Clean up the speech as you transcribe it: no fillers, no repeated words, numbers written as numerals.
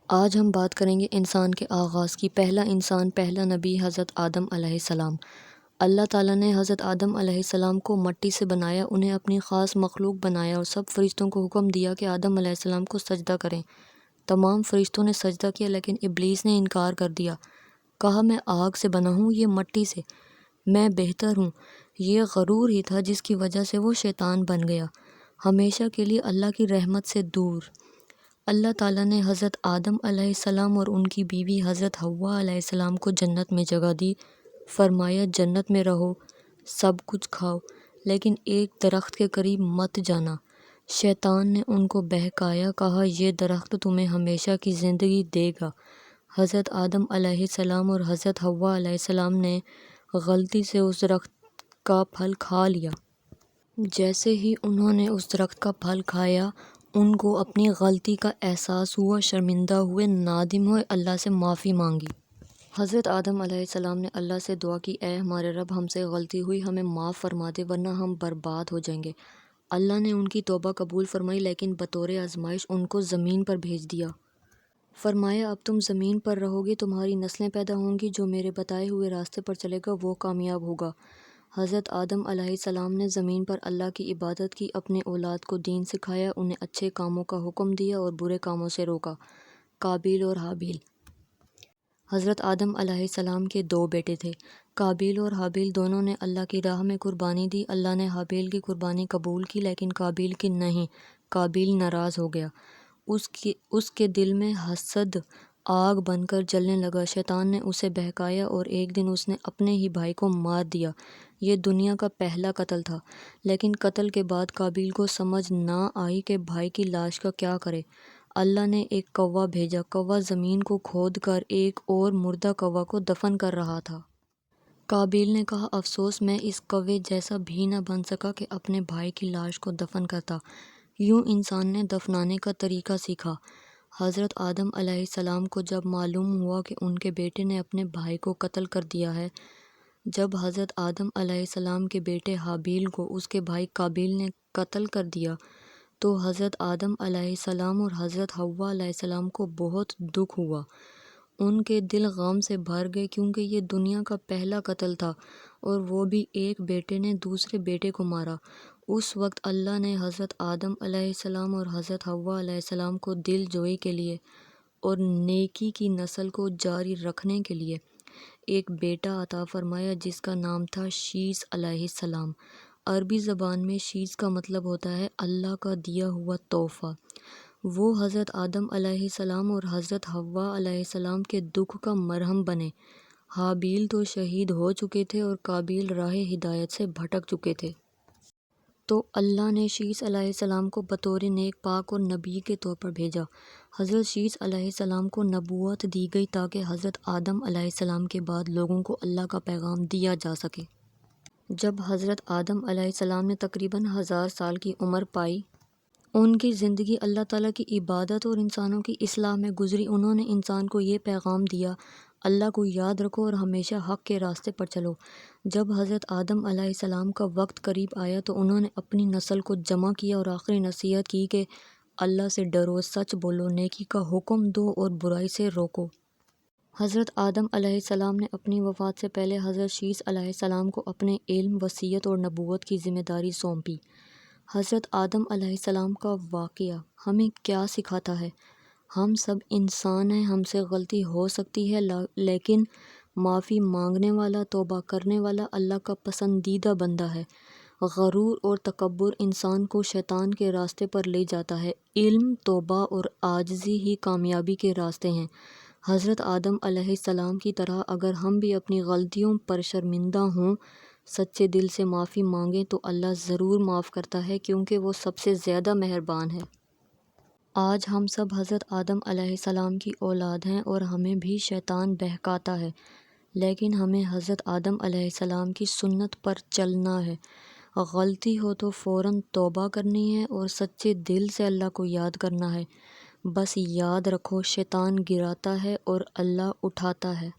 آج ہم بات کریں گے انسان کے آغاز کی۔ پہلا انسان، پہلا نبی حضرت آدم علیہ السلام۔ اللہ تعالیٰ نے حضرت آدم علیہ السلام کو مٹی سے بنایا، انہیں اپنی خاص مخلوق بنایا اور سب فرشتوں کو حکم دیا کہ آدم علیہ السلام کو سجدہ کریں۔ تمام فرشتوں نے سجدہ کیا لیکن ابلیس نے انکار کر دیا، کہا میں آگ سے بنا ہوں، یہ مٹی سے، میں بہتر ہوں۔ یہ غرور ہی تھا جس کی وجہ سے وہ شیطان بن گیا، ہمیشہ کے لیے اللہ کی رحمت سے دور۔ اللہ تعالیٰ نے حضرت آدم علیہ السلام اور ان کی بیوی حضرت حوا علیہ السلام کو جنت میں جگہ دی، فرمایا جنت میں رہو، سب کچھ کھاؤ، لیکن ایک درخت کے قریب مت جانا۔ شیطان نے ان کو بہکایا، کہا یہ درخت تمہیں ہمیشہ کی زندگی دے گا۔ حضرت آدم علیہ السلام اور حضرت حوا علیہ السلام نے غلطی سے اس درخت کا پھل کھا لیا۔ جیسے ہی انہوں نے اس درخت کا پھل کھایا، ان کو اپنی غلطی کا احساس ہوا، شرمندہ ہوئے، نادم ہوئے، اللہ سے معافی مانگی۔ حضرت آدم علیہ السلام نے اللہ سے دعا کی، اے ہمارے رب، ہم سے غلطی ہوئی، ہمیں معاف فرما دے ورنہ ہم برباد ہو جائیں گے۔ اللہ نے ان کی توبہ قبول فرمائی لیکن بطور آزمائش ان کو زمین پر بھیج دیا۔ فرمایا اب تم زمین پر رہو گے، تمہاری نسلیں پیدا ہوں گی، جو میرے بتائے ہوئے راستے پر چلے گا وہ کامیاب ہوگا۔ حضرت آدم علیہ السلام نے زمین پر اللہ کی عبادت کی، اپنے اولاد کو دین سکھایا، انہیں اچھے کاموں کا حکم دیا اور برے کاموں سے روکا۔ قابیل اور حابیل۔ حضرت آدم علیہ السلام کے دو بیٹے تھے، قابیل اور حابیل، دونوں نے اللہ کی راہ میں قربانی دی۔ اللہ نے حابیل کی قربانی قبول کی لیکن قابیل کی نہیں۔ قابیل ناراض ہو گیا، اس کے دل میں حسد آگ بن کر جلنے لگا۔ شیطان نے اسے بہکایا اور ایک دن اس نے اپنے ہی بھائی کو مار دیا۔ یہ دنیا کا پہلا قتل تھا، لیکن قتل کے بعد قابیل کو سمجھ نہ آئی کہ بھائی کی لاش کا کیا کرے۔ اللہ نے ایک کوا بھیجا، کوا زمین کو کھود کر ایک اور مردہ کوا کو دفن کر رہا تھا۔ قابیل نے کہا افسوس، میں اس کوے جیسا بھی نہ بن سکا کہ اپنے بھائی کی لاش کو دفن کرتا۔ یوں انسان نے دفنانے کا طریقہ سیکھا۔ حضرت آدم علیہ السلام کو جب معلوم ہوا کہ ان کے بیٹے نے اپنے بھائی کو قتل کر دیا ہے، جب حضرت آدم علیہ السلام کے بیٹے حابیل کو اس کے بھائی قابیل نے قتل کر دیا تو حضرت آدم علیہ السلام اور حضرت حوا علیہ السلام کو بہت دکھ ہوا۔ ان کے دل غم سے بھر گئے کیونکہ یہ دنیا کا پہلا قتل تھا اور وہ بھی ایک بیٹے نے دوسرے بیٹے کو مارا۔ اس وقت اللہ نے حضرت آدم علیہ السلام اور حضرت حوا علیہ السلام کو دل جوئی کے لیے اور نیکی کی نسل کو جاری رکھنے کے لیے ایک بیٹا عطا فرمایا جس کا نام تھا شیث علیہ السلام۔ عربی زبان میں شیث کا مطلب ہوتا ہے اللہ کا دیا ہوا تحفہ۔ وہ حضرت آدم علیہ السلام اور حضرت حوا علیہ السلام کے دکھ کا مرہم بنے۔ حابیل تو شہید ہو چکے تھے اور قابیل راہ ہدایت سے بھٹک چکے تھے۔ تو اللہ نے شیث علیہ السلام کو بطور نیک پاک اور نبی کے طور پر بھیجا۔ حضرت شیث علیہ السلام کو نبوت دی گئی تاکہ حضرت آدم علیہ السلام کے بعد لوگوں کو اللہ کا پیغام دیا جا سکے۔ جب حضرت آدم علیہ السلام نے تقریباً 1000 سال کی عمر پائی، ان کی زندگی اللہ تعالیٰ کی عبادت اور انسانوں کی اصلاح میں گزری۔ انہوں نے انسان کو یہ پیغام دیا، اللہ کو یاد رکھو اور ہمیشہ حق کے راستے پر چلو۔ جب حضرت آدم علیہ السلام کا وقت قریب آیا تو انہوں نے اپنی نسل کو جمع کیا اور آخری نصیحت کی کہ اللہ سے ڈرو، سچ بولو، نیکی کا حکم دو اور برائی سے روکو۔ حضرت آدم علیہ السلام نے اپنی وفات سے پہلے حضرت شیث علیہ السلام کو اپنے علم، وصیت اور نبوت کی ذمہ داری سونپی۔ حضرت آدم علیہ السلام کا واقعہ ہمیں کیا سکھاتا ہے؟ ہم سب انسان ہیں، ہم سے غلطی ہو سکتی ہے، لیکن معافی مانگنے والا، توبہ کرنے والا اللہ کا پسندیدہ بندہ ہے۔ غرور اور تکبر انسان کو شیطان کے راستے پر لے جاتا ہے۔ علم، توبہ اور عاجزی ہی کامیابی کے راستے ہیں۔ حضرت آدم علیہ السلام کی طرح اگر ہم بھی اپنی غلطیوں پر شرمندہ ہوں، سچے دل سے معافی مانگیں تو اللہ ضرور معاف کرتا ہے کیونکہ وہ سب سے زیادہ مہربان ہے۔ آج ہم سب حضرت آدم علیہ السلام کی اولاد ہیں اور ہمیں بھی شیطان بہکاتا ہے، لیکن ہمیں حضرت آدم علیہ السلام کی سنت پر چلنا ہے۔ غلطی ہو تو فوراً توبہ کرنی ہے اور سچے دل سے اللہ کو یاد کرنا ہے۔ بس یاد رکھو، شیطان گراتا ہے اور اللہ اٹھاتا ہے۔